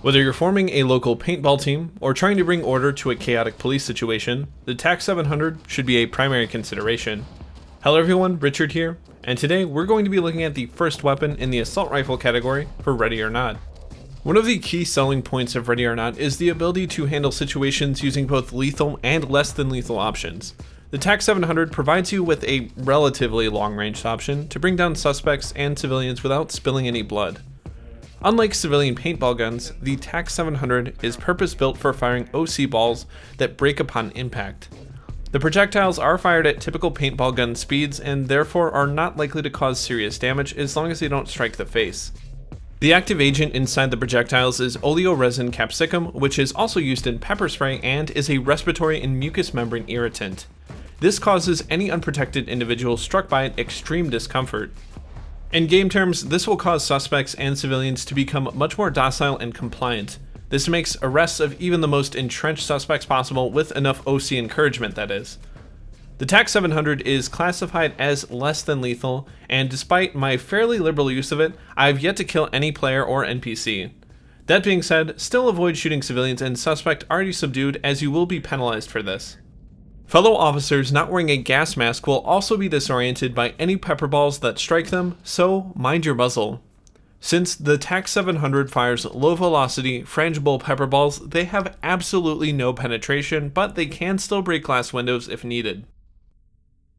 Whether you're forming a local paintball team or trying to bring order to a chaotic police situation, the TAC700 should be a primary consideration. Hello everyone, Richard here, and today we're going to be looking at the first weapon in the assault rifle category for Ready or Not. One of the key selling points of Ready or Not is the ability to handle situations using both lethal and less than lethal options. The TAC700 provides you with a relatively long-range option to bring down suspects and civilians without spilling any blood. Unlike civilian paintball guns, the TAC700 is purpose-built for firing OC balls that break upon impact. The projectiles are fired at typical paintball gun speeds and therefore are not likely to cause serious damage as long as they don't strike the face. The active agent inside the projectiles is oleoresin capsicum, which is also used in pepper spray and is a respiratory and mucous membrane irritant. This causes any unprotected individual struck by it extreme discomfort. In game terms, this will cause suspects and civilians to become much more docile and compliant. This makes arrests of even the most entrenched suspects possible with enough OC encouragement, that is. The TAC700 is classified as less than lethal, and despite my fairly liberal use of it, I've yet to kill any player or NPC. That being said, still avoid shooting civilians and suspect already subdued, as you will be penalized for this. Fellow officers not wearing a gas mask will also be disoriented by any pepper balls that strike them, so mind your muzzle. Since the TAC700 fires low velocity, frangible pepper balls, they have absolutely no penetration, but they can still break glass windows if needed.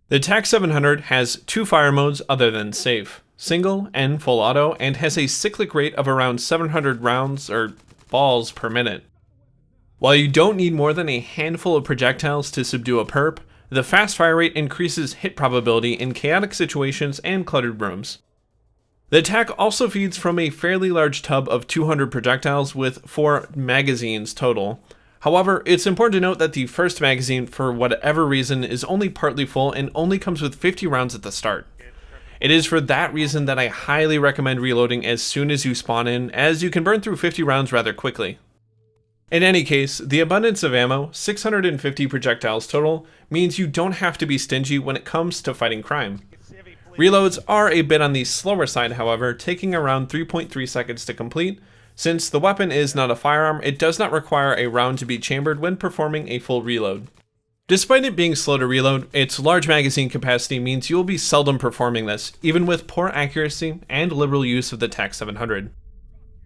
The TAC700 has two fire modes other than safe, single and full auto, and has a cyclic rate of around 700 rounds or balls per minute. While you don't need more than a handful of projectiles to subdue a perp, the fast fire rate increases hit probability in chaotic situations and cluttered rooms. The TAC also feeds from a fairly large tub of 200 projectiles with 4 magazines total. However, it's important to note that the first magazine, for whatever reason, is only partly full and only comes with 50 rounds at the start. It is for that reason that I highly recommend reloading as soon as you spawn in, as you can burn through 50 rounds rather quickly. In any case, the abundance of ammo, 650 projectiles total, means you don't have to be stingy when it comes to fighting crime. Reloads are a bit on the slower side, however, taking around 3.3 seconds to complete. Since the weapon is not a firearm, it does not require a round to be chambered when performing a full reload. Despite it being slow to reload, its large magazine capacity means you will be seldom performing this, even with poor accuracy and liberal use of the TAC700.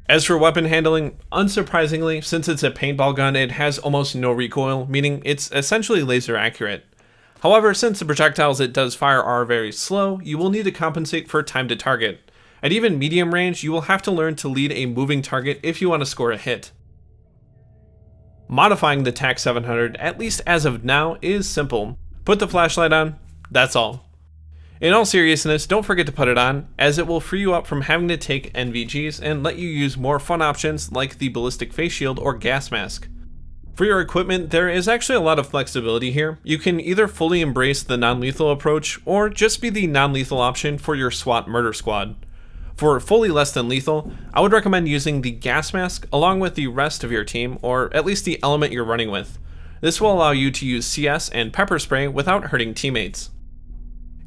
As for weapon handling, unsurprisingly, since it's a paintball gun, it has almost no recoil, meaning it's essentially laser accurate. However, since the projectiles it does fire are very slow, you will need to compensate for time to target. At even medium range, you will have to learn to lead a moving target if you want to score a hit. Modifying the TAC700, at least as of now, is simple. Put the flashlight on, that's all. In all seriousness, don't forget to put it on, as it will free you up from having to take NVGs and let you use more fun options like the ballistic face shield or gas mask. For your equipment, there is actually a lot of flexibility here. You can either fully embrace the non-lethal approach, or just be the non-lethal option for your SWAT murder squad. For fully less than lethal, I would recommend using the gas mask along with the rest of your team, or at least the element you're running with. This will allow you to use CS and pepper spray without hurting teammates.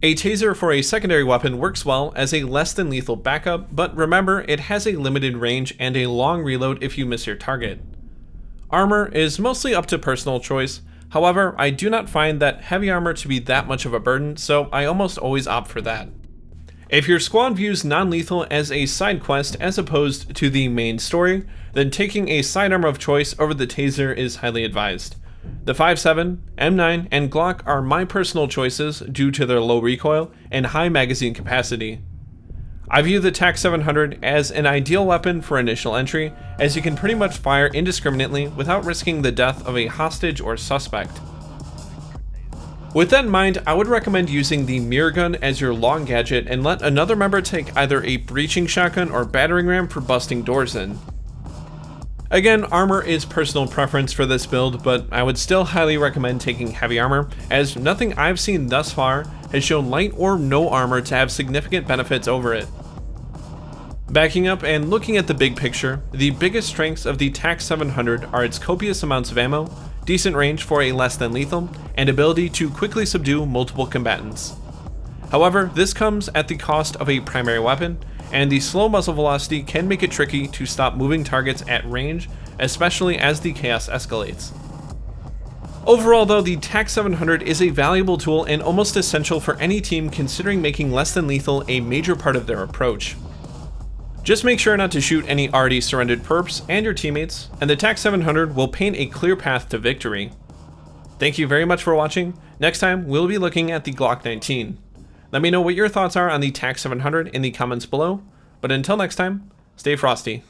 A taser for a secondary weapon works well as a less than lethal backup, but remember, it has a limited range and a long reload if you miss your target. Armor is mostly up to personal choice. However, I do not find that heavy armor to be that much of a burden, so I almost always opt for that. If your squad views non-lethal as a side quest as opposed to the main story, then taking a sidearm of choice over the taser is highly advised. The 5.7, M9, and Glock are my personal choices due to their low recoil and high magazine capacity. I view the TAC700 as an ideal weapon for initial entry, as you can pretty much fire indiscriminately without risking the death of a hostage or suspect. With that in mind, I would recommend using the mirror gun as your long gadget and let another member take either a breaching shotgun or battering ram for busting doors in. Again, armor is personal preference for this build, but I would still highly recommend taking heavy armor, as nothing I've seen thus far has shown light or no armor to have significant benefits over it. Backing up and looking at the big picture, the biggest strengths of the TAC700 are its copious amounts of ammo, decent range for a less than lethal, and ability to quickly subdue multiple combatants. However, this comes at the cost of a primary weapon, and the slow muzzle velocity can make it tricky to stop moving targets at range, especially as the chaos escalates. Overall though, the TAC700 is a valuable tool and almost essential for any team considering making less than lethal a major part of their approach. Just make sure not to shoot any already surrendered perps and your teammates, and the TAC700 will paint a clear path to victory. Thank you very much for watching. Next time, we'll be looking at the Glock 19. Let me know what your thoughts are on the TAC700 in the comments below, but until next time, stay frosty.